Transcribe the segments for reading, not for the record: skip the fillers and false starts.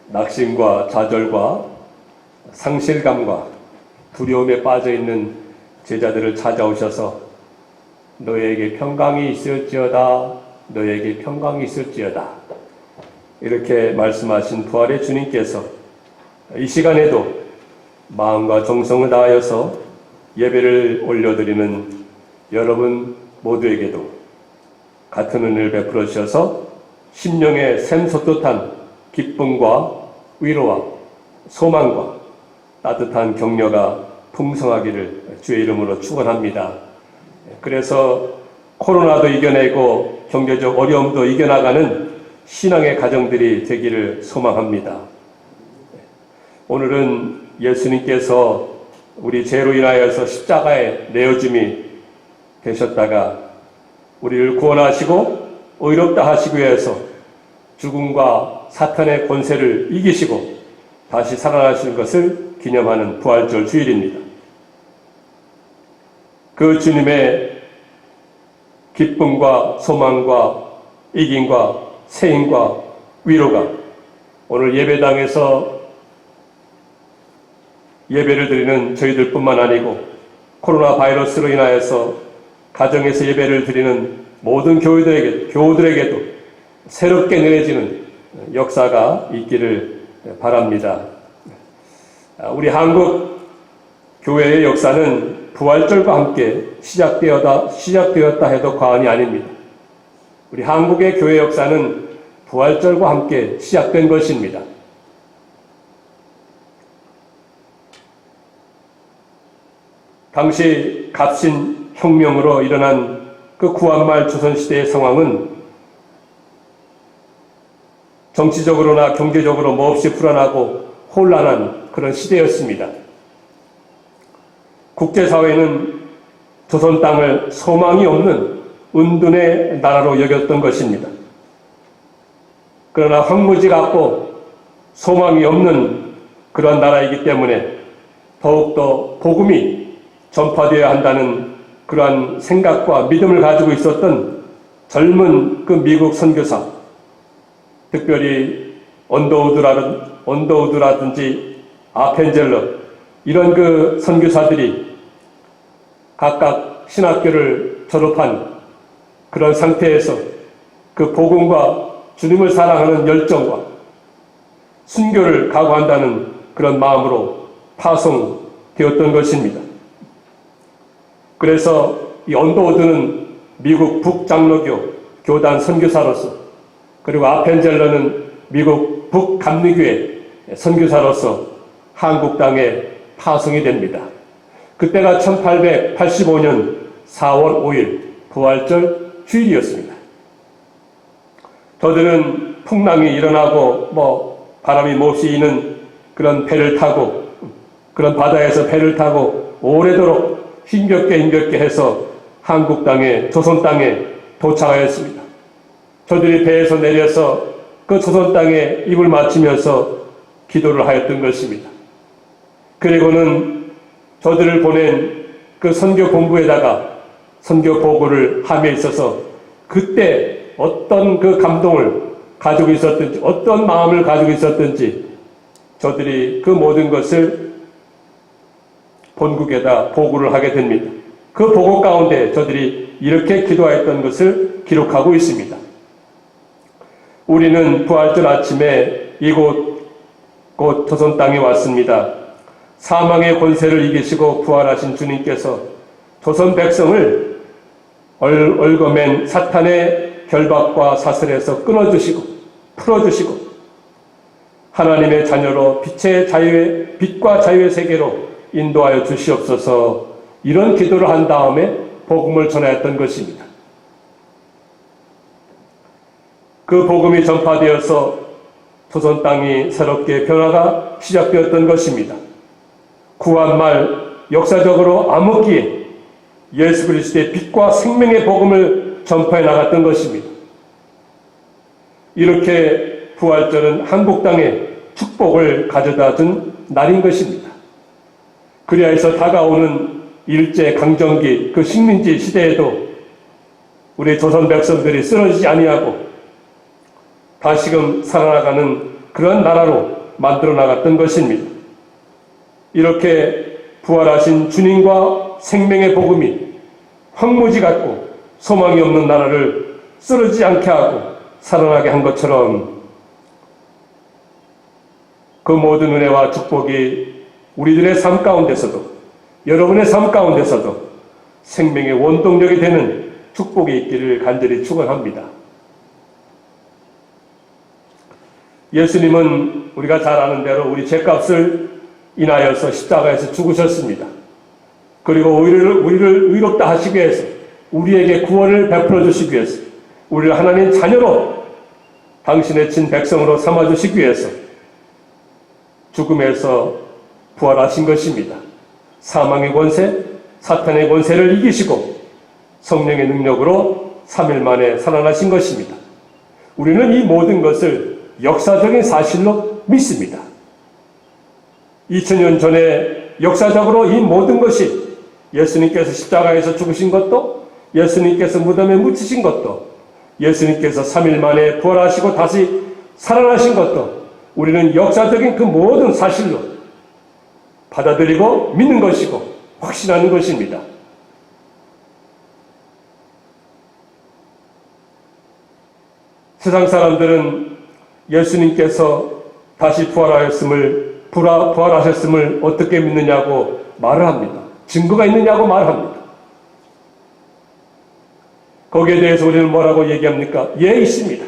낙심과 좌절과 상실감과 두려움에 빠져있는 제자들을 찾아오셔서 너에게 평강이 있을지어다, 너에게 평강이 있을지어다, 이렇게 말씀하신 부활의 주님께서 이 시간에도 마음과 정성을 다하여서 예배를 올려드리는 여러분 모두에게도 같은 은혜를 베풀어 주셔서 심령의 샘솟듯한 기쁨과 위로와 소망과 따뜻한 격려가 풍성하기를 주의 이름으로 축원합니다. 그래서 코로나도 이겨내고 경제적 어려움도 이겨나가는 신앙의 가정들이 되기를 소망합니다. 오늘은 예수님께서 우리 죄로 인하여서 십자가에 내어줌이 되셨다가 우리를 구원하시고 의롭다 하시기 위해서 죽음과 사탄의 권세를 이기시고 다시 살아나시는 것을 기념하는 부활절 주일입니다. 그 주님의 기쁨과 소망과 이김과 세임과 위로가 오늘 예배당에서 예배를 드리는 저희들뿐만 아니고 코로나 바이러스로 인하여서 가정에서 예배를 드리는 모든 교우들에게도 새롭게 내려지는 역사가 있기를 바랍니다. 우리 한국 교회의 역사는 부활절과 함께 시작되었다 해도 과언이 아닙니다. 우리 한국의 교회 역사는 부활절과 함께 시작된 것입니다. 당시 갑신 혁명으로 일어난 그 구한말 조선시대의 상황은 정치적으로나 경제적으로 몹시 불안하고 혼란한 그런 시대였습니다. 국제사회는 조선 땅을 소망이 없는 은둔의 나라로 여겼던 것입니다. 그러나 황무지 같고 소망이 없는 그런 나라이기 때문에 더욱더 복음이 전파되어야 한다는 그러한 생각과 믿음을 가지고 있었던 젊은 그 미국 선교사, 특별히 언더우드라든지 아펜젤러, 이런 그 선교사들이 각각 신학교를 졸업한 그런 상태에서 그 복음과 주님을 사랑하는 열정과 순교를 각오한다는 그런 마음으로 파송되었던 것입니다. 그래서 이 언더우드는 미국 북장로교 교단 선교사로서, 그리고 아펜젤러는 미국 북감리교회 선교사로서 한국 땅에 파송이 됩니다. 그때가 1885년 4월 5일 부활절 주일이었습니다. 저들은 풍랑이 일어나고 바람이 몹시 그런 배를 타고, 그런 바다에서 배를 타고 오래도록 힘겹게 해서 한국 땅에, 조선 땅에 도착하였습니다. 저들이 배에서 내려서 그 조선 땅에 입을 맞추면서 기도를 하였던 것입니다. 그리고는 저들을 보낸 그 선교 본부에다가 선교 보고를 함에 있어서 그때 어떤 그 감동을 가지고 있었든지, 어떤 마음을 가지고 있었든지 저들이 그 모든 것을 본국에다 보고를 하게 됩니다. 그 보고 가운데 저들이 이렇게 기도하였던 것을 기록하고 있습니다. 우리는 부활절 아침에 이곳 곧 조선 땅에 왔습니다. 사망의 권세를 이기시고 부활하신 주님께서 조선 백성을 얽어맨 사탄의 결박과 사슬에서 끊어주시고 풀어주시고 하나님의 자녀로 빛과 자유의 세계로 인도하여 주시옵소서, 이런 기도를 한 다음에 복음을 전하였던 것입니다. 그 복음이 전파되어서 조선 땅이 새롭게 변화가 시작되었던 것입니다. 구한말 역사적으로 암흑기에 예수 그리스도의 빛과 생명의 복음을 전파해 나갔던 것입니다. 이렇게 부활절은 한국 땅에 축복을 가져다 준 날인 것입니다. 그리하여서 다가오는 일제강점기 그 식민지 시대에도 우리 조선 백성들이 쓰러지지 아니하고 다시금 살아나가는 그런 나라로 만들어 나갔던 것입니다. 이렇게 부활하신 주님과 생명의 복음이 황무지 같고 소망이 없는 나라를 쓰러지지 않게 하고 살아나게 한 것처럼 그 모든 은혜와 축복이 우리들의 삶 가운데서도, 여러분의 삶 가운데서도 생명의 원동력이 되는 축복이 있기를 간절히 축원합니다. 예수님은 우리가 잘 아는 대로 우리 죄값을 인하여서 십자가에서 죽으셨습니다. 그리고 우리를 의롭다 하시기 위해서, 우리에게 구원을 베풀어 주시기 위해서, 우리를 하나님 자녀로 당신의 친 백성으로 삼아주시기 위해서 죽음에서 부활하신 것입니다. 사망의 권세, 사탄의 권세를 이기시고 성령의 능력으로 3일 만에 살아나신 것입니다. 우리는 이 모든 것을 역사적인 사실로 믿습니다. 2000년 전에 역사적으로 이 모든 것이 예수님께서 십자가에서 죽으신 것도, 예수님께서 무덤에 묻히신 것도, 예수님께서 3일 만에 부활하시고 다시 살아나신 것도 우리는 역사적인 그 모든 사실로 받아들이고 믿는 것이고 확신하는 것입니다. 세상 사람들은 예수님께서 다시 부활하셨음을 어떻게 믿느냐고 말을 합니다. 증거가 있느냐고 말합니다. 거기에 대해서 우리는 뭐라고 얘기합니까? 예, 있습니다.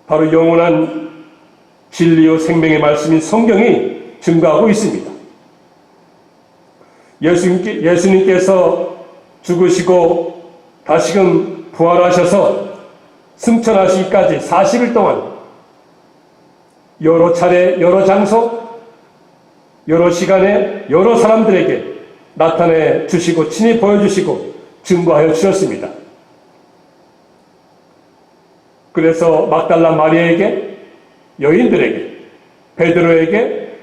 바로 영원한 진리요 생명의 말씀인 성경이 증거하고 있습니다. 예수님께서 죽으시고 다시금 부활하셔서 승천하시기까지 40일 동안 여러 차례, 여러 장소, 여러 시간에 여러 사람들에게 나타내 주시고 친히 보여주시고 증거하여 주셨습니다. 그래서 막달라 마리아에게, 여인들에게, 베드로에게,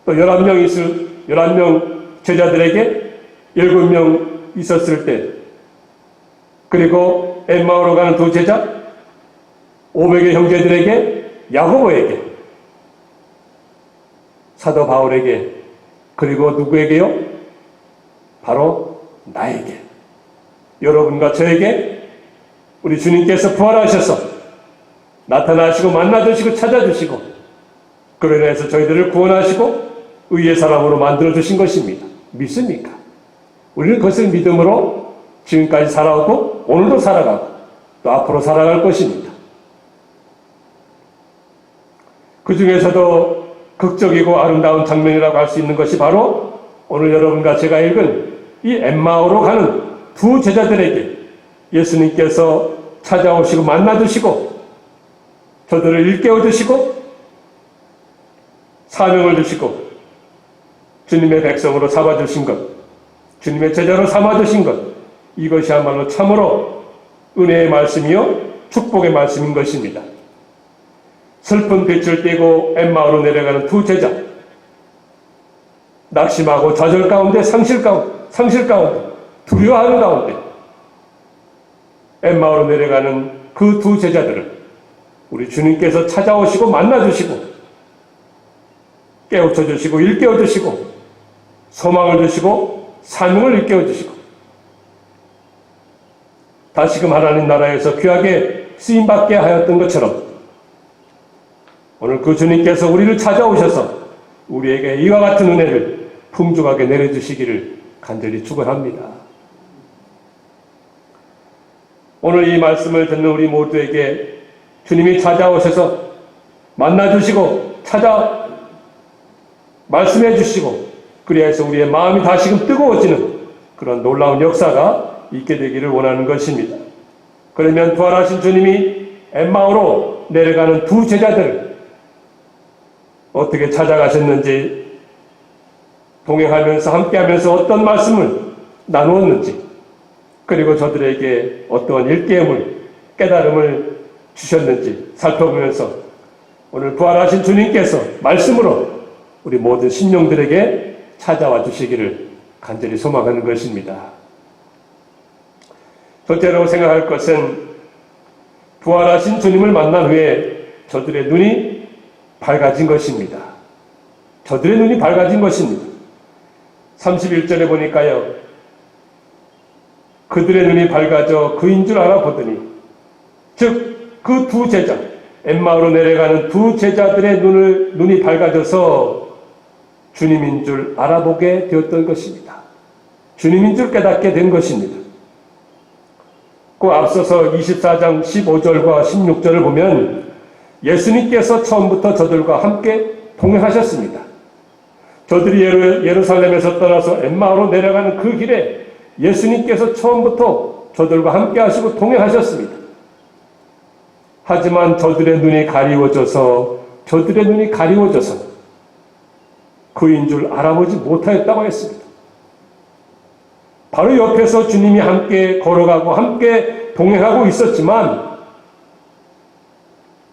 또 11명 제자들에게 7명 있었을 때, 그리고 엠마오로 가는 두 제자, 500의 형제들에게, 야고보에게, 사도 바울에게, 그리고 누구에게요? 바로 나에게, 여러분과 저에게 우리 주님께서 부활하셔서 나타나시고 만나주시고 찾아주시고 그로 인해서 저희들을 구원하시고 의의 사람으로 만들어주신 것입니다. 믿습니까? 우리는 그것을 믿음으로 지금까지 살아오고 오늘도 살아가고 또 앞으로 살아갈 것입니다. 그 중에서도 극적이고 아름다운 장면이라고 할 수 있는 것이 바로 오늘 여러분과 제가 읽은 이 엠마오로 가는 두 제자들에게 예수님께서 찾아오시고 만나주시고 저들을 일깨워 주시고 사명을 주시고 주님의 백성으로 삼아주신 것, 주님의 제자로 삼아주신 것, 이것이야말로 참으로 은혜의 말씀이요 축복의 말씀인 것입니다. 슬픈 빛을 띠고 엠마오로 내려가는 두 제자, 낙심하고 좌절 가운데 상실 가운데 두려워하는 가운데 엠마오로 내려가는 그 두 제자들을 우리 주님께서 찾아오시고 만나주시고 깨우쳐주시고 일깨워주시고 소망을 주시고 사명을 일깨워주시고 다시금 하나님 나라에서 귀하게 쓰임받게 하였던 것처럼 오늘 그 주님께서 우리를 찾아오셔서 우리에게 이와 같은 은혜를 풍족하게 내려주시기를 간절히 축원합니다. 오늘 이 말씀을 듣는 우리 모두에게 주님이 찾아오셔서 만나주시고 말씀해 주시고 그리해서 우리의 마음이 다시금 뜨거워지는 그런 놀라운 역사가 있게 되기를 원하는 것입니다. 그러면 부활하신 주님이 엠마오로 내려가는 두 제자들을 어떻게 찾아가셨는지, 동행하면서 함께하면서 어떤 말씀을 나누었는지, 그리고 저들에게 어떤 일깨움을, 깨달음을 주셨는지 살펴보면서 오늘 부활하신 주님께서 말씀으로 우리 모든 심령들에게 찾아와 주시기를 간절히 소망하는 것입니다. 첫째로 생각할 것은 부활하신 주님을 만난 후에 저들의 눈이 밝아진 것입니다. 저들의 눈이 밝아진 것입니다. 31절에 보니까요. 그들의 눈이 밝아져 그인 줄 알아보더니, 즉 그 두 제자, 엠마오로 내려가는 두 제자들의 눈이 밝아져서 주님인 줄 알아보게 되었던 것입니다. 주님인 줄 깨닫게 된 것입니다. 그 앞서서 24장 15절과 16절을 보면 예수님께서 처음부터 저들과 함께 동행하셨습니다. 저들이 예루살렘에서 떠나서 엠마오로 내려가는 그 길에 예수님께서 처음부터 저들과 함께 하시고 동행하셨습니다. 하지만 저들의 눈이 가리워져서 그인 줄 알아보지 못하였다고 했습니다. 바로 옆에서 주님이 함께 걸어가고 함께 동행하고 있었지만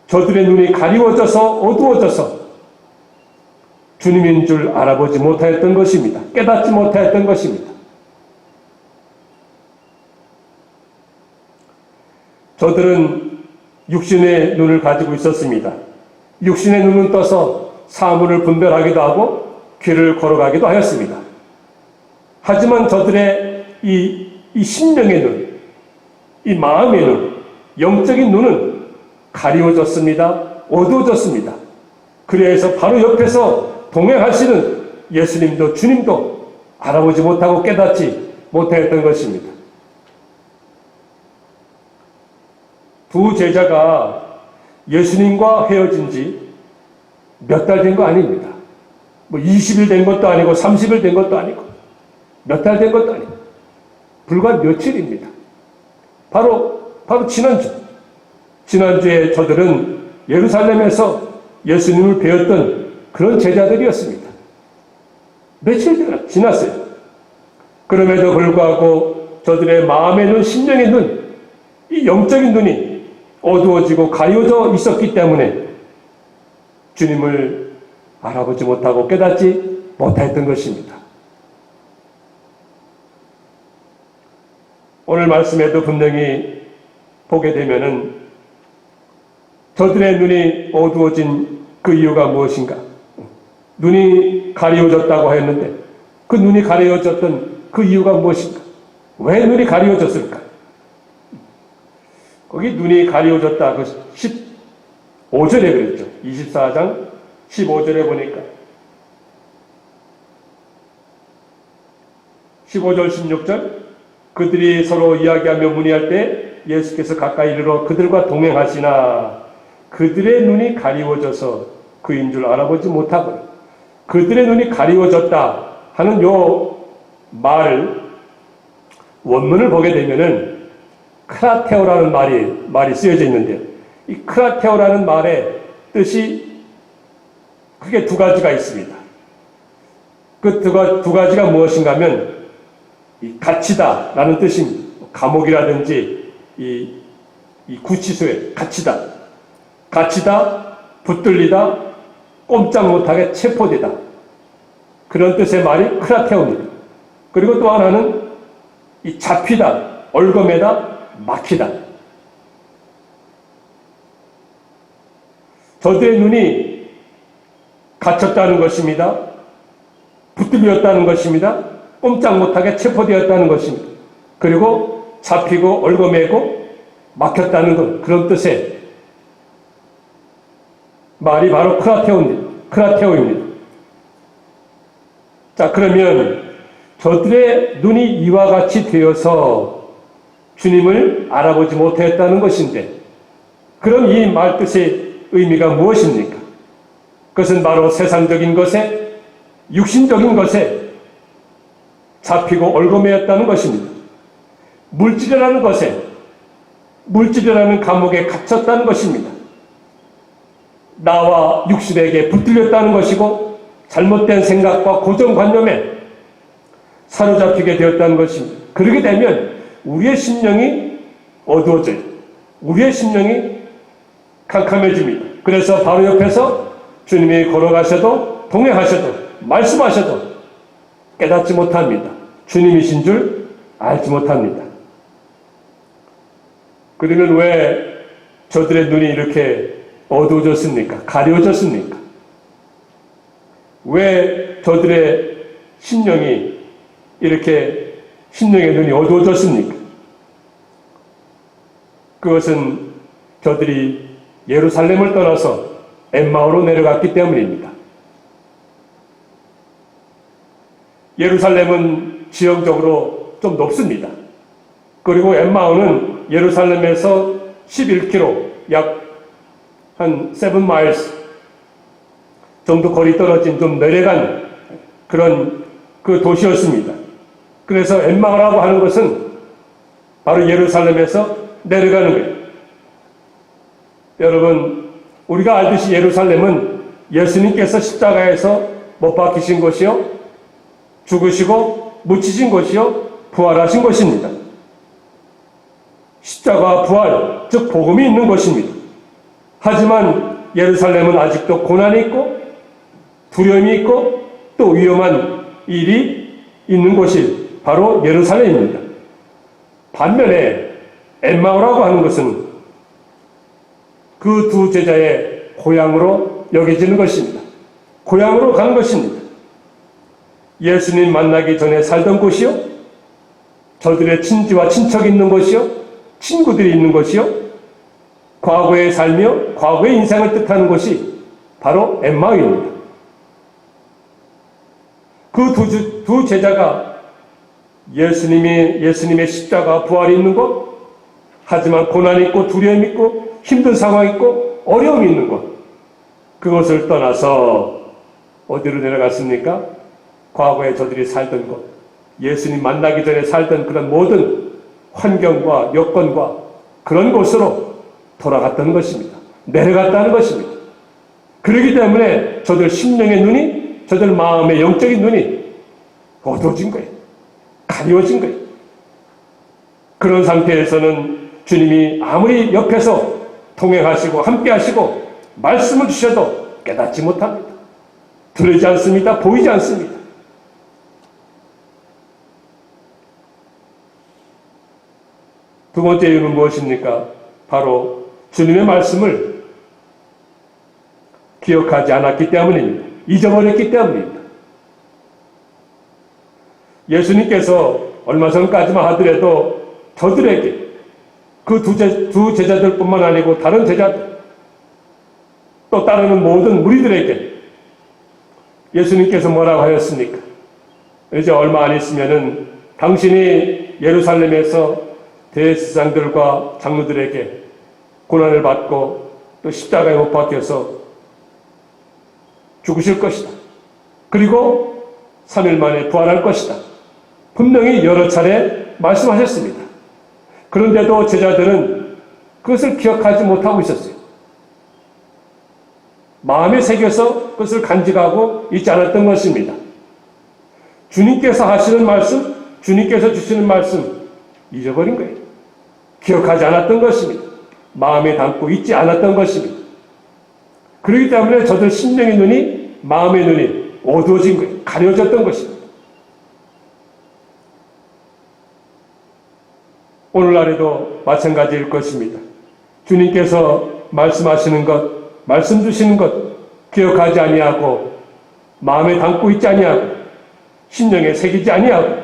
저들의 눈이 가리워져서 어두워져서 주님인 줄 알아보지 못하였던 것입니다. 깨닫지 못하였던 것입니다. 저들은 육신의 눈을 가지고 있었습니다. 육신의 눈은 떠서 사물을 분별하기도 하고 길을 걸어가기도 하였습니다. 하지만 저들의 이 심령의 눈, 이 마음의 눈, 영적인 눈은 가리워졌습니다. 어두워졌습니다. 그래서 바로 옆에서 동행하시는 예수님도 주님도 알아보지 못하고 깨닫지 못하였던 것입니다. 두 제자가 예수님과 헤어진 지 몇 달 된 거 아닙니다. 20일 된 것도 아니고 30일 된 것도 아니고 몇 달 된 것도 아니고 불과 며칠입니다. 바로 지난주에 저들은 예루살렘에서 예수님을 배웠던 그런 제자들이었습니다. 며칠 지났어요. 그럼에도 불구하고 저들의 마음의 눈, 심령의 눈, 이 영적인 눈이 어두워지고 가려져 있었기 때문에 주님을 알아보지 못하고 깨닫지 못했던 것입니다. 오늘 말씀에도 분명히 보게 되면은 저들의 눈이 어두워진 그 이유가 무엇인가? 눈이 가리워졌다고 했는데 그 눈이 가리워졌던 그 이유가 무엇인가? 왜 눈이 가리워졌을까? 거기 눈이 가리워졌다. 그 15절에 그랬죠. 24장 15절에 보니까 15절 16절 그들이 서로 이야기하며 문의할 때 예수께서 가까이 이르러 그들과 동행하시나 그들의 눈이 가리워져서 그인 줄 알아보지 못하고 그들의 눈이 가리워졌다 하는 요 말 원문을 보게 되면은 크라테오라는 말이 쓰여져 있는데 이 크라테오라는 말의 뜻이 크게 두 가지가 있습니다. 그 두 가지가 무엇인가 하면 이 갇히다 라는 뜻입니다. 감옥이라든지 이 구치소에 갇히다, 붙들리다, 꼼짝 못하게 체포되다. 그런 뜻의 말이 크라테오입니다. 그리고 또 하나는 이 잡히다, 얽어매다, 막히다. 저들의 눈이 갇혔다는 것입니다. 붙들렸다는 것입니다. 꼼짝 못하게 체포되었다는 것입니다. 그리고 잡히고 얽어매고 막혔다는 것, 그런 뜻의 말이 바로 크라테오입니다. 자, 그러면 저들의 눈이 이와 같이 되어서 주님을 알아보지 못했다는 것인데 그럼 이 말뜻의 의미가 무엇입니까? 그것은 바로 세상적인 것에 육신적인 것에 잡히고 얽어매였다는 것입니다. 물질이라는 감옥에 갇혔다는 것입니다. 나와 육신에게 붙들렸다는 것이고 잘못된 생각과 고정관념에 사로잡히게 되었다는 것입니다. 그렇게 되면 우리의 심령이 어두워져요. 우리의 심령이 캄캄해집니다. 그래서 바로 옆에서 주님이 걸어가셔도 동행하셔도 말씀하셔도 깨닫지 못합니다. 주님이신 줄 알지 못합니다. 그러면 왜 저들의 눈이 이렇게 어두워졌습니까? 가려졌습니까? 왜 저들의 심령이 이렇게 심령의 눈이 어두워졌습니까? 그것은 저들이 예루살렘을 떠나서 엠마오로 내려갔기 때문입니다. 예루살렘은 지형적으로 좀 높습니다. 그리고 엠마오는 예루살렘에서 11km, 약 한 7 miles 정도 거리 떨어진 좀 내려간 그런 그 도시였습니다. 그래서 엠마오라고 하는 것은 바로 예루살렘에서 내려가는 거예요. 여러분, 우리가 알듯이 예루살렘은 예수님께서 십자가에서 못 박히신 곳이요, 죽으시고 묻히신 곳이요, 부활하신 곳입니다. 십자가 부활, 즉 복음이 있는 곳입니다. 하지만 예루살렘은 아직도 고난이 있고 두려움이 있고 또 위험한 일이 있는 곳이 바로 예루살렘입니다. 반면에 엠마오라고 하는 것은 그 두 제자의 고향으로 여겨지는 것입니다. 고향으로 가는 것입니다. 예수님 만나기 전에 살던 곳이요, 저들의 친지와 친척이 있는 곳이요, 친구들이 있는 곳이요, 과거의 삶이요, 과거의 인생을 뜻하는 곳이 바로 엠마오입니다. 그 두 제자가 예수님의 십자가 부활이 있는 곳, 하지만 고난이 있고 두려움이 있고 힘든 상황이 있고 어려움이 있는 곳, 그것을 떠나서 어디로 내려갔습니까? 과거에 저들이 살던 곳, 예수님 만나기 전에 살던 그런 모든 환경과 여건과 그런 곳으로 돌아갔다는 것입니다. 내려갔다는 것입니다. 그렇기 때문에 저들 심령의 눈이, 저들 마음의 영적인 눈이 어두워진 거예요. 가려워진 거예요. 그런 상태에서는 주님이 아무리 옆에서 동행하시고 함께 하시고 말씀을 주셔도 깨닫지 못합니다. 들리지 않습니다. 보이지 않습니다. 두 번째 이유는 무엇입니까? 바로 주님의 말씀을 기억하지 않았기 때문입니다. 잊어버렸기 때문입니다. 예수님께서 얼마 전까지만 하더라도 저들에게, 그 두 제자들뿐만 아니고 다른 제자들, 또 따르는 모든 무리들에게 예수님께서 뭐라고 하였습니까? 이제 얼마 안 있으면은 당신이 예루살렘에서 대제사장들과 장로들에게 고난을 받고 또 십자가에 못 박혀서 죽으실 것이다. 그리고 3일 만에 부활할 것이다. 분명히 여러 차례 말씀하셨습니다. 그런데도 제자들은 그것을 기억하지 못하고 있었어요. 마음에 새겨서 그것을 간직하고 있지 않았던 것입니다. 주님께서 하시는 말씀, 주님께서 주시는 말씀 잊어버린 거예요. 기억하지 않았던 것입니다. 마음에 담고 있지 않았던 것입니다. 그렇기 때문에 저들 심령의 눈이, 마음의 눈이 어두워진 거예요. 가려졌던 것입니다. 오늘날에도 마찬가지일 것입니다. 주님께서 말씀하시는 것, 말씀 주시는 것 기억하지 아니하고 마음에 담고 있지 아니하고 심령에 새기지 아니하고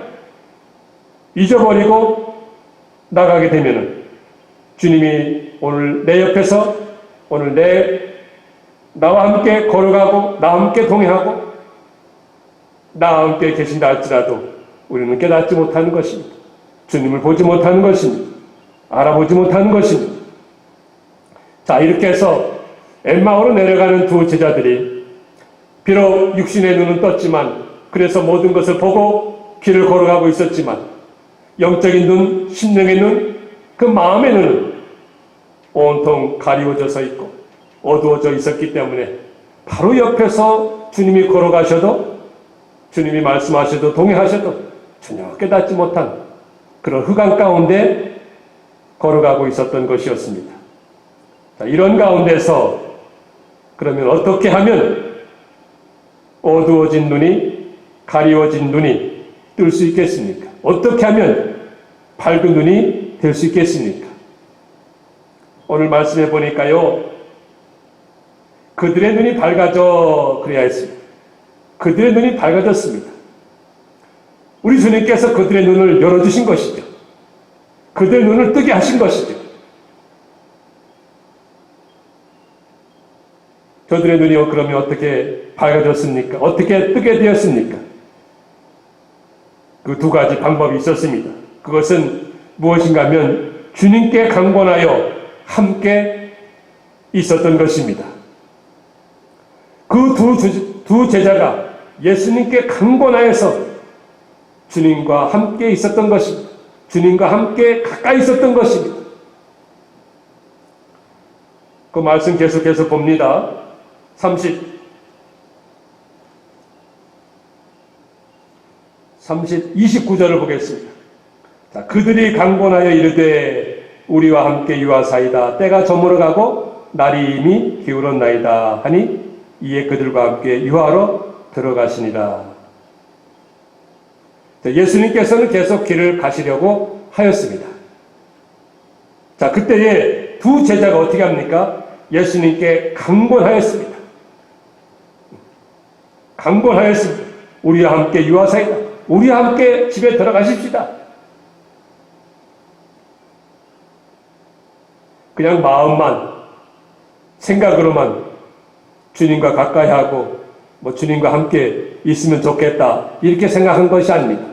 잊어버리고 나가게 되면은 주님이 오늘 내 옆에서 오늘 나와 함께 걸어가고 나와 함께 동행하고 나와 함께 계신다 할지라도 우리는 깨닫지 못하는 것입니다. 주님을 보지 못하는 것입니다. 알아보지 못하는 것입니다. 자, 이렇게 해서 엠마오로 내려가는 두 제자들이 비록 육신의 눈은 떴지만 그래서 모든 것을 보고 길을 걸어가고 있었지만 영적인 눈, 심령의 눈, 그 마음의 눈은 온통 가리워져서 있고 어두워져 있었기 때문에 바로 옆에서 주님이 걸어가셔도 주님이 말씀하셔도 동행하셔도 전혀 깨닫지 못한 그런 흑암 가운데 걸어가고 있었던 것이었습니다. 자, 이런 가운데서 그러면 어떻게 하면 어두워진 눈이, 가리워진 눈이 뜰 수 있겠습니까? 어떻게 하면 밝은 눈이 될 수 있겠습니까? 오늘 말씀해 보니까요, 그들의 눈이 밝아져 그래야 했습니다. 그들의 눈이 밝아졌습니다. 우리 주님께서 그들의 눈을 열어주신 것이죠. 그들의 눈을 뜨게 하신 것이죠. 저들의 눈이 그러면 어떻게 밝아졌습니까? 어떻게 뜨게 되었습니까? 그 두 가지 방법이 있었습니다. 그것은 무엇인가 하면 주님께 강권하여 함께 있었던 것입니다. 그 두 제자가 예수님께 강권하여서 주님과 함께 있었던 것입니다. 주님과 함께 가까이 있었던 것입니다. 그 말씀 계속해서 봅니다. 29절을 보겠습니다. 자, 그들이 강권하여 이르되 우리와 함께 유하사이다. 때가 저물어가고 날이 이미 기울었나이다 하니 이에 그들과 함께 유하로 들어가시니라. 자, 예수님께서는 계속 길을 가시려고 하였습니다. 자, 그때에 두 제자가 어떻게 합니까? 예수님께 강권하였습니다. 강권하였습니다. 우리와 함께 유하사이다. 우리와 함께 집에 들어가십시다. 그냥 마음만, 생각으로만 주님과 가까이 하고 주님과 함께 있으면 좋겠다 이렇게 생각한 것이 아닙니다.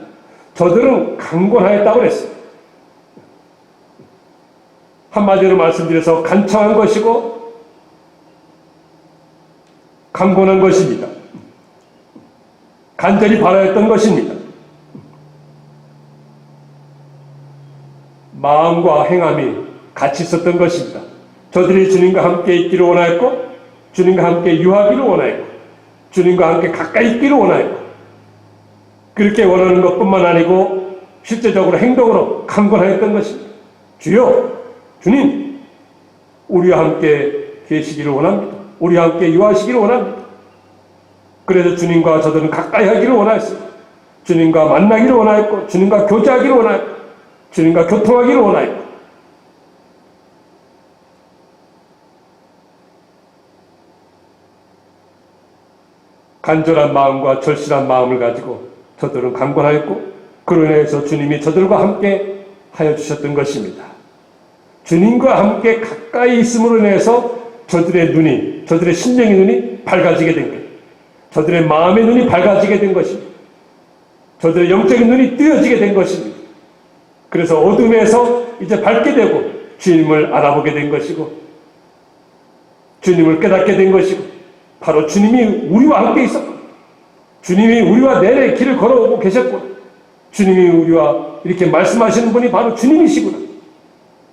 저들은 강권하였다고 그랬어요. 한마디로 말씀드려서 간청한 것이고 강권한 것입니다. 간절히 바라였던 것입니다. 마음과 행함이 같이 있었던 것입니다. 저들이 주님과 함께 있기를 원하였고 주님과 함께 유하기를 원하였고 주님과 함께 가까이 있기를 원하였고 그렇게 원하는 것뿐만 아니고 실제적으로 행동으로 강권하였던 것입니다. 주여, 주님, 우리와 함께 계시기를 원합니다. 우리와 함께 유하시기를 원합니다. 그래서 주님과 저들은 가까이 하기를 원하였습니다. 주님과 만나기를 원하였고 주님과 교제하기를 원하였고 주님과 교통하기를 원하였고 간절한 마음과 절실한 마음을 가지고 저들은 강권하였고 그로 인해서 주님이 저들과 함께 하여 주셨던 것입니다. 주님과 함께 가까이 있음으로 인해서 저들의 눈이, 저들의 심령의 눈이 밝아지게 된 거예요. 저들의 마음의 눈이 밝아지게 된 것입니다. 저들의 영적인 눈이 뜨여지게 된 것입니다. 그래서 어둠에서 이제 밝게 되고 주님을 알아보게 된 것이고 주님을 깨닫게 된 것이고 바로 주님이 우리와 함께 있었고 주님이 우리와 내내 길을 걸어오고 계셨구나. 주님이 우리와 이렇게 말씀하시는 분이 바로 주님이시구나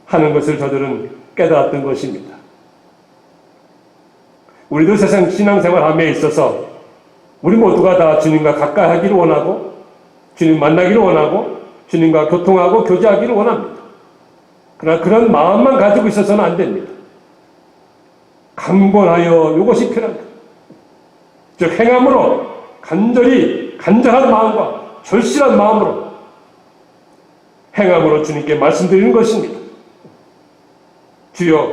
하는 것을 저들은 깨달았던 것입니다. 우리도 세상 신앙생활함에 있어서 우리 모두가 다 주님과 가까이 하기를 원하고 주님 만나기를 원하고 주님과 교통하고 교제하기를 원합니다. 그러나 그런 마음만 가지고 있어서는 안 됩니다. 강권하여 이것이 필요합니다. 즉 행함으로 간절한 마음과 절실한 마음으로 행함으로 주님께 말씀드리는 것입니다. 주여,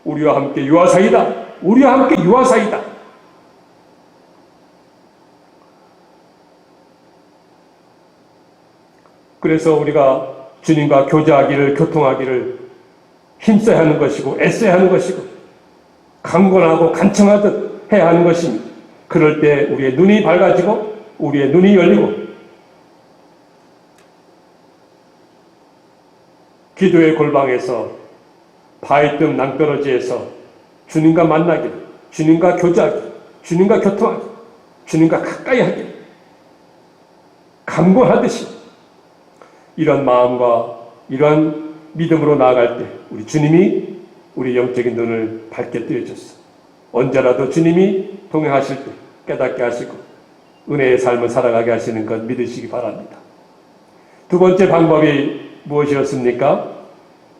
우리와 함께 유하사이다. 우리와 함께 유하사이다. 그래서 우리가 주님과 교제하기를, 교통하기를 힘써야 하는 것이고 애써야 하는 것이고 강권하고 간청하듯 해야 하는 것입니다. 그럴 때 우리의 눈이 밝아지고 우리의 눈이 열리고 기도의 골방에서 바위뜸 낭떠러지에서 주님과 만나기를, 주님과 교제하기를, 주님과 교통하기를, 주님과 가까이 하기를 강권하듯이 이런 마음과 이러한 믿음으로 나아갈 때 우리 주님이 우리 영적인 눈을 밝게 뜨여줬어. 언제라도 주님이 동행하실 때 깨닫게 하시고 은혜의 삶을 살아가게 하시는 것 믿으시기 바랍니다. 두 번째 방법이 무엇이었습니까?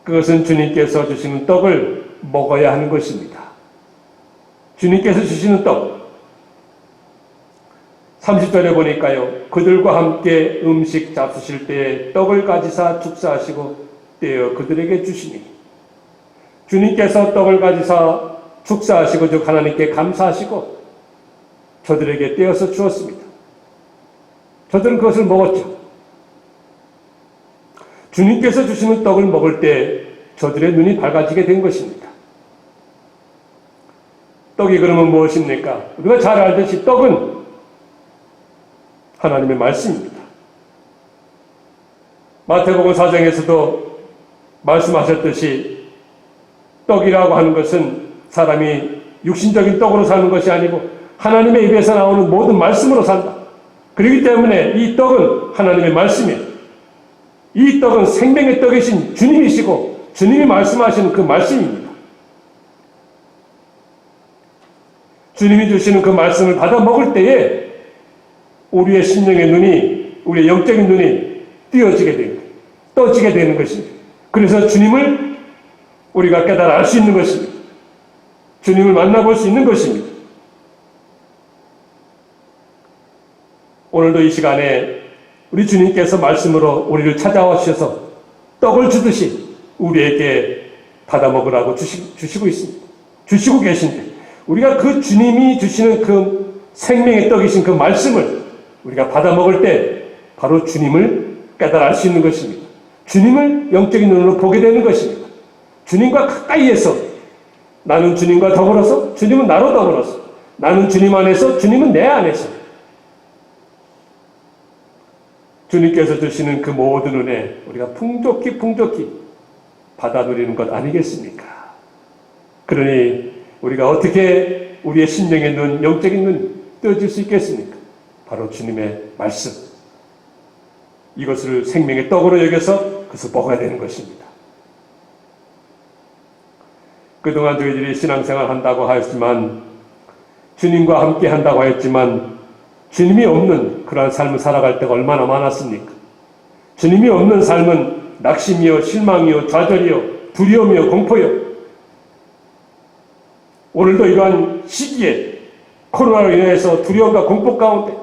그것은 주님께서 주시는 떡을 먹어야 하는 것입니다. 주님께서 주시는 떡. 30절에 보니까요. 그들과 함께 음식 잡수실 때에 떡을 가지사 축사하시고 떼어 그들에게 주시니 주님께서 떡을 가지사 축사하시고 즉 하나님께 감사하시고 저들에게 떼어서 주었습니다. 저들은 그것을 먹었죠. 주님께서 주시는 떡을 먹을 때 저들의 눈이 밝아지게 된 것입니다. 떡이 그러면 무엇입니까? 우리가 잘 알듯이 떡은 하나님의 말씀입니다. 마태복음 4장에서도 말씀하셨듯이 떡이라고 하는 것은 사람이 육신적인 떡으로 사는 것이 아니고 하나님의 입에서 나오는 모든 말씀으로 산다. 그렇기 때문에 이 떡은 하나님의 말씀이에요. 이 떡은 생명의 떡이신 주님이시고 주님이 말씀하시는 그 말씀입니다. 주님이 주시는 그 말씀을 받아 먹을 때에 우리의 심령의 눈이, 우리의 영적인 눈이 띄어지게 되는 거예요. 떠지게 되는 것입니다. 그래서 주님을 우리가 깨달아 알 수 있는 것입니다. 주님을 만나볼 수 있는 것입니다. 오늘도 이 시간에 우리 주님께서 말씀으로 우리를 찾아와 주셔서 떡을 주듯이 우리에게 받아 먹으라고 주시고 있습니다. 주시고 계신데 우리가 그 주님이 주시는 그 생명의 떡이신 그 말씀을 우리가 받아 먹을 때 바로 주님을 깨달아 알 수 있는 것입니다. 주님을 영적인 눈으로 보게 되는 것입니다. 주님과 가까이에서 나는 주님과 더불어서 주님은 나로 더불어서 나는 주님 안에서 주님은 내 안에서 주님께서 주시는 그 모든 은혜 우리가 풍족히 받아 누리는 것 아니겠습니까? 그러니 우리가 어떻게 우리의 심령의 눈, 영적인 눈 떠질 수 있겠습니까? 바로 주님의 말씀. 이것을 생명의 떡으로 여겨서 그것을 먹어야 되는 것입니다. 그동안 저희들이 신앙생활 한다고 하였지만 주님과 함께 한다고 하였지만 주님이 없는 그러한 삶을 살아갈 때가 얼마나 많았습니까? 주님이 없는 삶은 낙심이요, 실망이요, 좌절이요, 두려움이요, 공포요. 오늘도 이러한 시기에 코로나로 인해서 두려움과 공포 가운데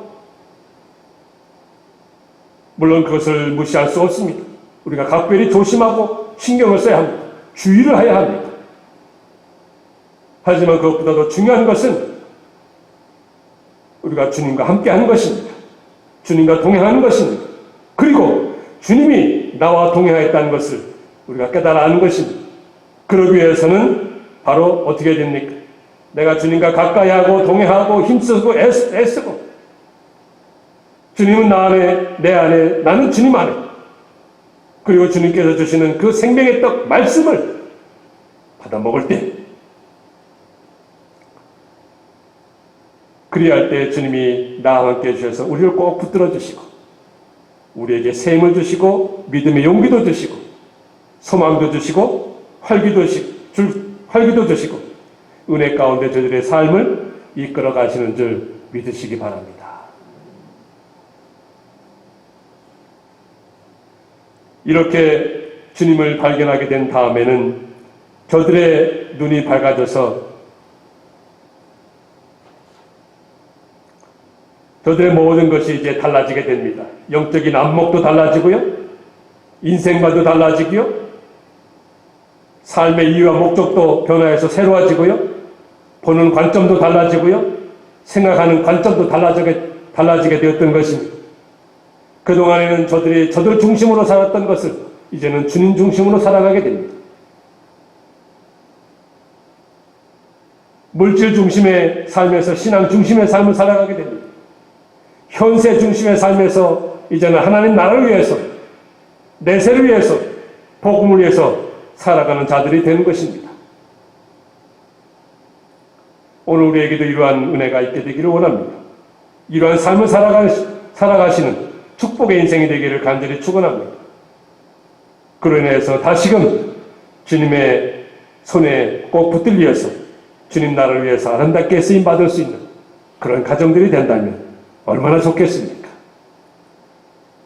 물론 그것을 무시할 수 없습니다. 우리가 각별히 조심하고 신경을 써야 합니다. 주의를 해야 합니다. 하지만 그것보다도 중요한 것은 우리가 주님과 함께 하는 것입니다. 주님과 동행하는 것입니다. 그리고 주님이 나와 동행하였다는 것을 우리가 깨달아 아는 것입니다. 그러기 위해서는 바로 어떻게 됩니까? 내가 주님과 가까이 하고 동행하고 힘쓰고 애쓰고 주님은 나 안에, 내 안에, 나는 주님 안에. 그리고 주님께서 주시는 그 생명의 떡 말씀을 받아 먹을 때 그리할 때 주님이 나와 함께 해주셔서 우리를 꼭 붙들어 주시고 우리에게 새 힘을 주시고 믿음의 용기도 주시고 소망도 주시고 활기도 주시고 은혜 가운데 저들의 삶을 이끌어 가시는 줄 믿으시기 바랍니다. 이렇게 주님을 발견하게 된 다음에는 저들의 눈이 밝아져서 저들의 모든 것이 이제 달라지게 됩니다. 영적인 안목도 달라지고요. 인생관도 달라지고요. 삶의 이유와 목적도 변화해서 새로워지고요. 보는 관점도 달라지고요. 생각하는 관점도 달라지게 되었던 것입니다. 그동안에는 저들 중심으로 살았던 것을 이제는 주님 중심으로 살아가게 됩니다. 물질 중심의 삶에서 신앙 중심의 삶을 살아가게 됩니다. 현세 중심의 삶에서 이제는 하나님 나라를 위해서 내세를 위해서 복음을 위해서 살아가는 자들이 되는 것입니다. 오늘 우리에게도 이러한 은혜가 있게 되기를 원합니다. 이러한 삶을 살아가시는 축복의 인생이 되기를 간절히 축원합니다. 그로 인해서 다시금 주님의 손에 꼭 붙들려서 주님 나라를 위해서 아름답게 쓰임받을 수 있는 그런 가정들이 된다면 얼마나 좋겠습니까?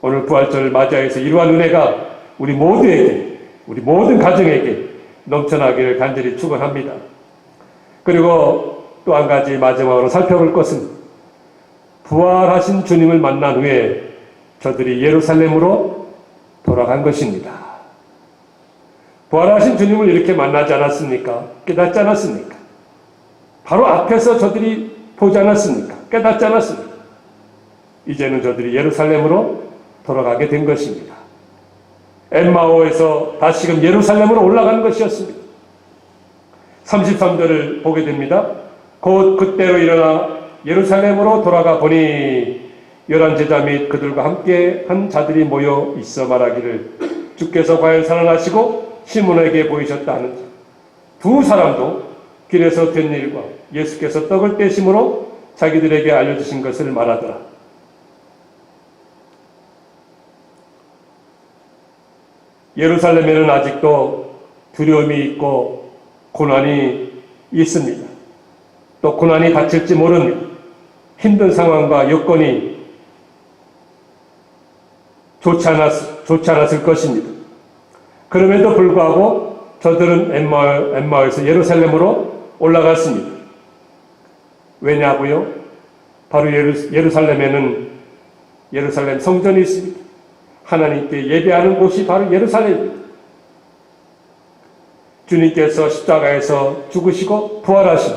오늘 부활절을 맞이해서 이러한 은혜가 우리 모두에게, 우리 모든 가정에게 넘쳐나기를 간절히 축원합니다. 그리고 또 한 가지 마지막으로 살펴볼 것은 부활하신 주님을 만난 후에 저들이 예루살렘으로 돌아간 것입니다. 부활하신 주님을 이렇게 만나지 않았습니까? 깨닫지 않았습니까? 바로 앞에서 저들이 보지 않았습니까? 깨닫지 않았습니까? 이제는 저들이 예루살렘으로 돌아가게 된 것입니다. 엠마오에서 다시금 예루살렘으로 올라가는 것이었습니다. 33절을 보게 됩니다. 곧 그때로 일어나 예루살렘으로 돌아가 보니 11제자 및 그들과 함께 한 자들이 모여 있어 말하기를 주께서 과연 살아나시고 시몬에게 보이셨다 하는 자. 두 사람도 길에서 된 일과 예수께서 떡을 떼심으로 자기들에게 알려주신 것을 말하더라. 예루살렘에는 아직도 두려움이 있고 고난이 있습니다. 또 고난이 닥칠지 모릅니다. 힘든 상황과 여건이 좋지 않았을 것입니다. 그럼에도 불구하고 저들은 엠마오에서 예루살렘으로 올라갔습니다. 왜냐고요? 바로 예루살렘에는 예루살렘 성전이 있습니다. 하나님께 예배하는 곳이 바로 예루살렘입니다. 주님께서 십자가에서 죽으시고 부활하신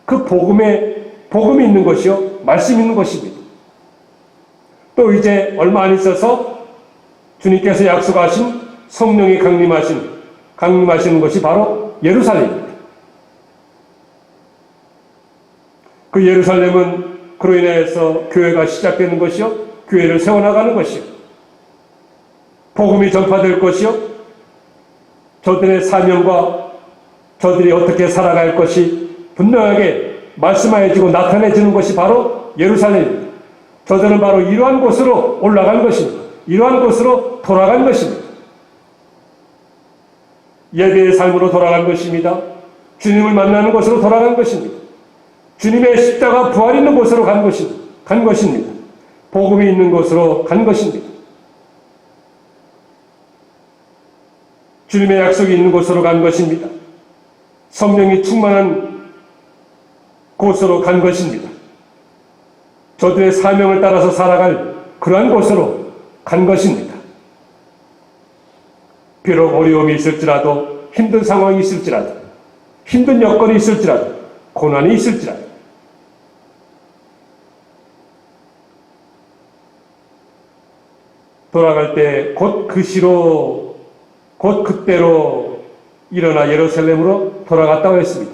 그 복음이 있는 것이요, 말씀이 있는 것입니다. 또 이제 얼마 안 있어서 주님께서 약속하신 성령이 강림하시는 것이 바로 예루살렘입니다. 그 예루살렘은 그로 인해서 교회가 시작되는 것이요, 교회를 세워나가는 것이요, 복음이 전파될 것이요, 저들의 사명과 저들이 어떻게 살아갈 것이 분명하게 말씀하여지고 나타내지는 것이 바로 예루살렘입니다. 저들은 바로 이러한 곳으로 올라간 것입니다. 이러한 곳으로 돌아간 것입니다. 예배의 삶으로 돌아간 것입니다. 주님을 만나는 곳으로 돌아간 것입니다. 주님의 십자가 부활 있는 곳으로 간 것입니다. 복음이 있는 곳으로 간 것입니다. 주님의 약속이 있는 곳으로 간 것입니다. 성령이 충만한 곳으로 간 것입니다. 저들의 사명을 따라서 살아갈 그러한 곳으로 간 것입니다. 비록 어려움이 있을지라도, 힘든 상황이 있을지라도, 힘든 여건이 있을지라도, 고난이 있을지라도, 돌아갈 때 곧 그 시로, 곧 그때로 일어나 예루살렘으로 돌아갔다고 했습니다.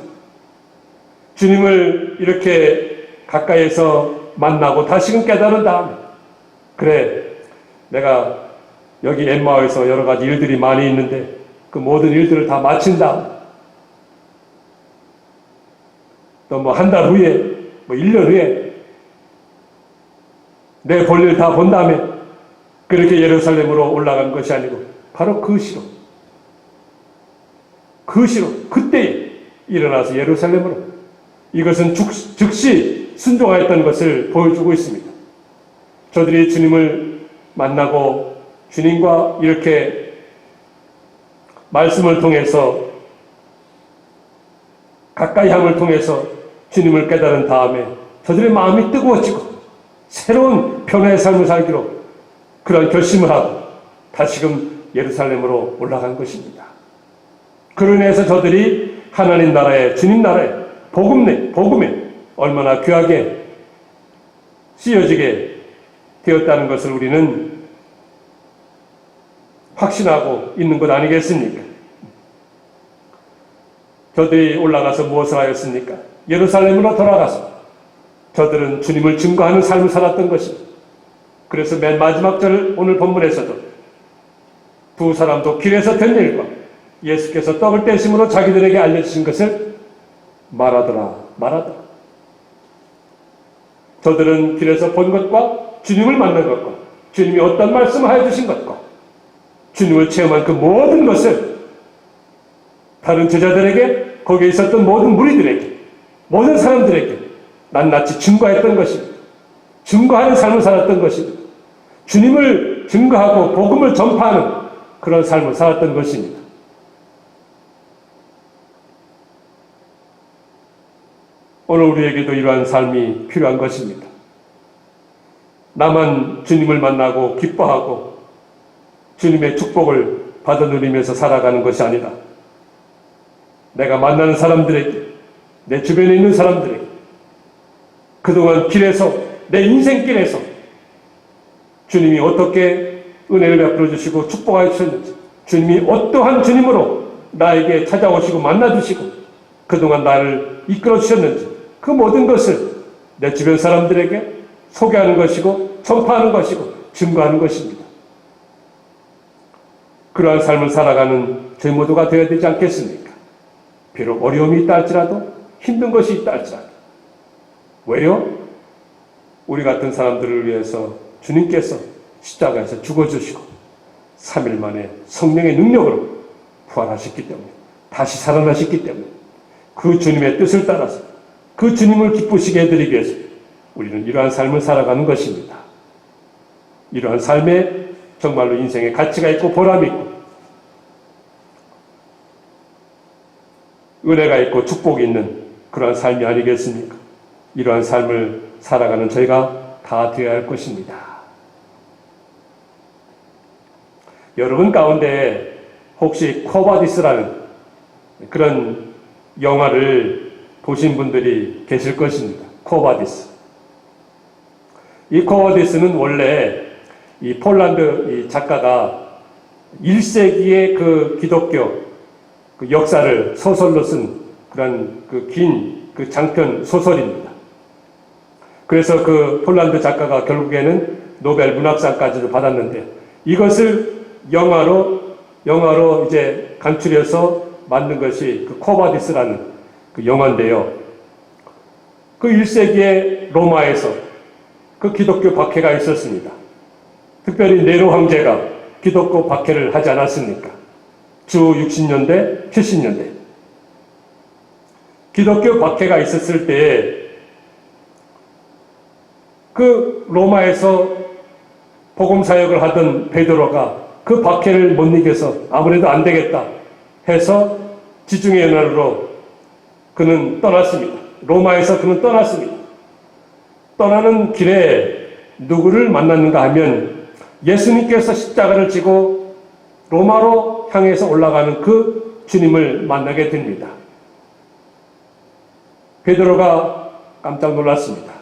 주님을 이렇게 가까이에서 만나고 다시금 깨달은 다음에, 그래, 내가 여기 엠마오에서 여러 가지 일들이 많이 있는데 그 모든 일들을 다 마친 다음, 또 뭐 한 달 후에, 뭐 1년 후에 내 볼일 다 본 다음에 그렇게 예루살렘으로 올라간 것이 아니고 바로 그 시로 그때 일어나서 예루살렘으로, 이것은 즉시 순종하였던 것을 보여주고 있습니다. 저들이 주님을 만나고 주님과 이렇게 말씀을 통해서, 가까이 함을 통해서 주님을 깨달은 다음에 저들의 마음이 뜨거워지고 새로운 변화의 삶을 살기로 그런 결심을 하고 다시금 예루살렘으로 올라간 것입니다. 그로 인해서 저들이 하나님 나라에, 주님 나라에, 복음에 얼마나 귀하게 쓰여지게 되었다는 것을 우리는 확신하고 있는 것 아니겠습니까? 저들이 올라가서 무엇을 하였습니까? 예루살렘으로 돌아가서 저들은 주님을 증거하는 삶을 살았던 것입니다. 그래서 맨 마지막 절 오늘 본문에서도 두 사람도 길에서 된 일과 예수께서 떡을 떼심으로 자기들에게 알려주신 것을 말하더라. 저들은 길에서 본 것과 주님을 만난 것과 주님이 어떤 말씀을 해주신 것과 주님을 체험한 그 모든 것을 다른 제자들에게, 거기에 있었던 모든 무리들에게, 모든 사람들에게 낱낱이 증거했던 것입니다. 증거하는 삶을 살았던 것입니다. 주님을 증거하고 복음을 전파하는 그런 삶을 살았던 것입니다. 오늘 우리에게도 이러한 삶이 필요한 것입니다. 나만 주님을 만나고 기뻐하고 주님의 축복을 받아 누리면서 살아가는 것이 아니라 내가 만나는 사람들에게, 내 주변에 있는 사람들에게, 그동안 길에서, 내 인생길에서 주님이 어떻게 은혜를 베풀어 주시고 축복하여 주셨는지, 주님이 어떠한 주님으로 나에게 찾아오시고 만나주시고 그동안 나를 이끌어 주셨는지, 그 모든 것을 내 주변 사람들에게 소개하는 것이고 전파하는 것이고 증거하는 것입니다. 그러한 삶을 살아가는 저희 모두가 되어야 되지 않겠습니까? 비록 어려움이 있다 할지라도, 힘든 것이 있다 할지라도. 왜요? 우리 같은 사람들을 위해서 주님께서 십자가에서 죽어주시고 3일 만에 성령의 능력으로 부활하셨기 때문에, 다시 살아나셨기 때문에, 그 주님의 뜻을 따라서 그 주님을 기쁘시게 해드리기 위해서 우리는 이러한 삶을 살아가는 것입니다. 이러한 삶에 정말로 인생에 가치가 있고 보람이 있고 은혜가 있고 축복이 있는 그러한 삶이 아니겠습니까? 이러한 삶을 살아가는 저희가 다 되어야 할 것입니다. 여러분 가운데 혹시 코바디스라는 그런 영화를 보신 분들이 계실 것입니다. 코바디스. 이 코바디스는 원래 이 폴란드 이 작가가 1세기의 그 기독교 그 역사를 소설로 쓴 그런 그 긴 그 장편 소설입니다. 그래서 그 폴란드 작가가 결국에는 노벨 문학상까지도 받았는데, 이것을 영화로 이제 간추려서 만든 것이 그 코바디스라는 그 영화인데요. 그 1세기의 로마에서 그 기독교 박해가 있었습니다. 특별히 네로 황제가 기독교 박해를 하지 않았습니까? 주 60년대, 70년대. 기독교 박해가 있었을 때에 그 로마에서 복음 사역을 하던 베드로가 그 박해를 못 이겨서 아무래도 안 되겠다 해서 지중해 연안으로 그는 떠났습니다. 로마에서 그는 떠났습니다. 떠나는 길에 누구를 만났는가 하면 예수님께서 십자가를 지고 로마로 향해서 올라가는 그 주님을 만나게 됩니다. 베드로가 깜짝 놀랐습니다.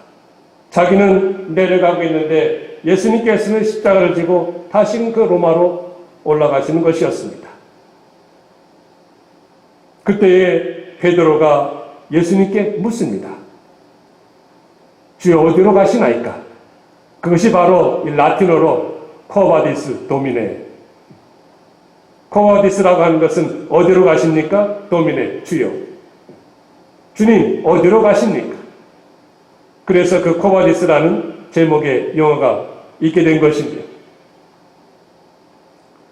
자기는 내려가고 있는데 예수님께서는 십자가를 지고 다시금 그 로마로 올라가시는 것이었습니다. 그때에 베드로가 예수님께 묻습니다. 주여 어디로 가시나이까? 그것이 바로 라틴어로 코바디스 도미네. 코바디스라고 하는 것은 어디로 가십니까? 도미네, 주여. 주님, 어디로 가십니까? 그래서 그 코바디스라는 제목의 영화가 있게 된 것인데요.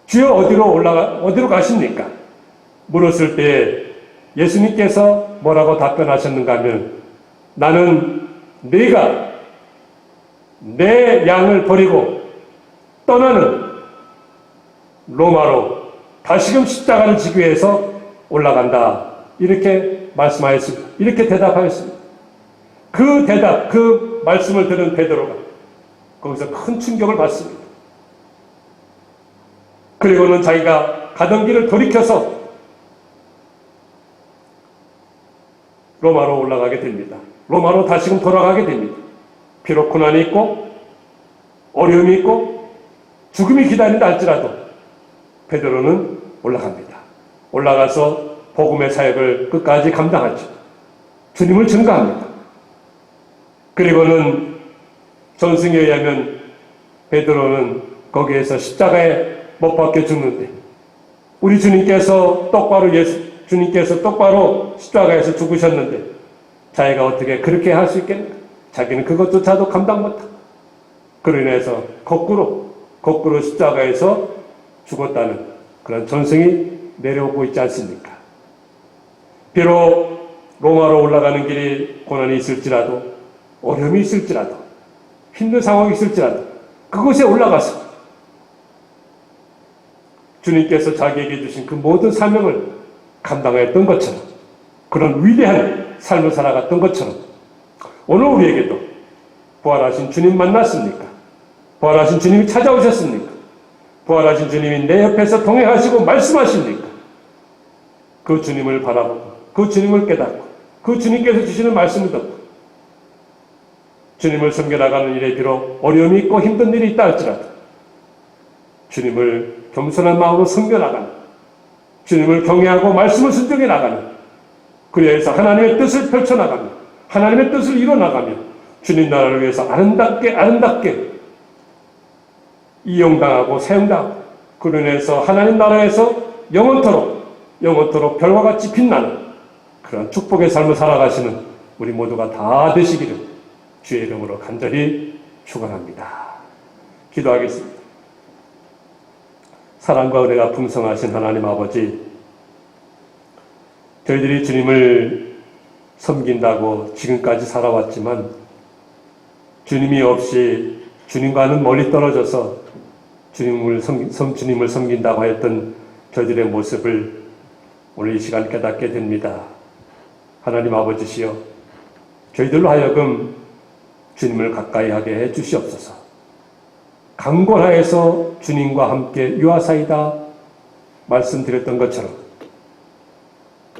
주여 어디로 가십니까? 물었을 때 예수님께서 뭐라고 답변하셨는가 하면, 나는 네가 내 양을 버리고 떠나는 로마로 다시금 십자가를 지기 위해서 올라간다. 이렇게 말씀하였습니다. 이렇게 대답하였습니다. 그 대답, 그 말씀을 들은 베드로가 거기서 큰 충격을 받습니다. 그리고는 자기가 가던 길을 돌이켜서 로마로 올라가게 됩니다. 로마로 다시금 돌아가게 됩니다. 비록 고난이 있고 어려움이 있고 죽음이 기다린다 할지라도 베드로는 올라갑니다. 올라가서 복음의 사역을 끝까지 감당하죠. 주님을 증거합니다. 그리고는 전승에 의하면 베드로는 거기에서 십자가에 못 박혀 죽는데, 우리 주님께서 똑바로 십자가에서 죽으셨는데 자기가 어떻게 그렇게 할 수 있겠는가? 자기는 그것조차도 감당 못하고 그로 인해서 거꾸로 십자가에서 죽었다는 그런 전승이 내려오고 있지 않습니까? 비록 로마로 올라가는 길이 고난이 있을지라도, 어려움이 있을지라도, 힘든 상황이 있을지라도 그곳에 올라가서 주님께서 자기에게 주신 그 모든 사명을 감당했던 것처럼, 그런 위대한 삶을 살아갔던 것처럼 오늘 우리에게도 부활하신 주님 만났습니까? 부활하신 주님이 찾아오셨습니까? 부활하신 주님이 내 옆에서 동행하시고 말씀하십니까? 그 주님을 바라보고 그 주님을 깨닫고 그 주님께서 주시는 말씀을 듣고 주님을 섬겨나가는 일에 비록 어려움이 있고 힘든 일이 있다 할지라도 주님을 겸손한 마음으로 섬겨나가는, 주님을 경외하고 말씀을 순종해 나가는, 그래서 하나님의 뜻을 펼쳐나가며 하나님의 뜻을 이뤄나가며 주님 나라를 위해서 아름답게 이용당하고 사용당하고 그로 인해서 하나님 나라에서 영원토록 별과 같이 빛나는 그런 축복의 삶을 살아가시는 우리 모두가 다 되시기를 주의 이름으로 간절히 축원합니다. 기도하겠습니다. 사랑과 은혜가 풍성하신 하나님 아버지, 저희들이 주님을 섬긴다고 지금까지 살아왔지만 주님이 없이 주님과는 멀리 떨어져서 주님을 섬긴다고 했던 저희들의 모습을 오늘 이 시간 깨닫게 됩니다. 하나님 아버지시여, 저희들로 하여금 주님을 가까이 하게 해 주시옵소서. 강권하여서 주님과 함께 유하사이다 말씀드렸던 것처럼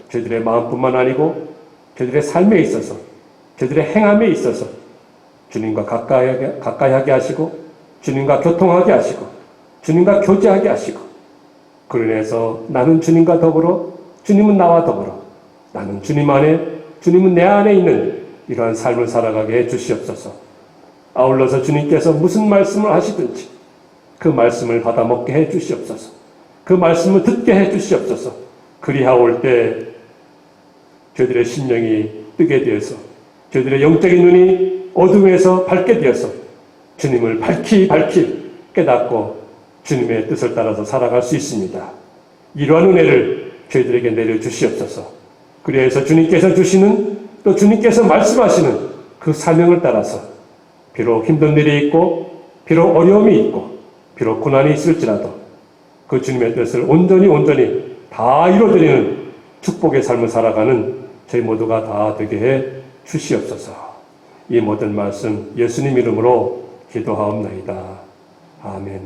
저희들의 마음뿐만 아니고 저희들의 삶에 있어서, 저희들의 행함에 있어서 주님과 가까이 하게 하시고 주님과 교통하게 하시고 주님과 교제하게 하시고 그로 인해서 나는 주님과 더불어 주님은 나와 더불어 나는 주님 안에 주님은 내 안에 있는 이러한 삶을 살아가게 해 주시옵소서. 아울러서 주님께서 무슨 말씀을 하시든지 그 말씀을 받아먹게 해 주시옵소서. 그 말씀을 듣게 해 주시옵소서. 그리하올 때 저희들의 심령이 뜨게 되어서 저희들의 영적인 눈이 어둠에서 밝게 되어서 주님을 밝히 깨닫고 주님의 뜻을 따라서 살아갈 수 있습니다. 이러한 은혜를 저희들에게 내려주시옵소서. 그래서 주님께서 주시는 또 주님께서 말씀하시는 그 사명을 따라서 비록 힘든 일이 있고 비록 어려움이 있고 비록 고난이 있을지라도 그 주님의 뜻을 온전히 다 이루어드리는 축복의 삶을 살아가는 저희 모두가 다 되게 해 주시옵소서. 이 모든 말씀 예수님 이름으로 기도하옵나이다. 아멘.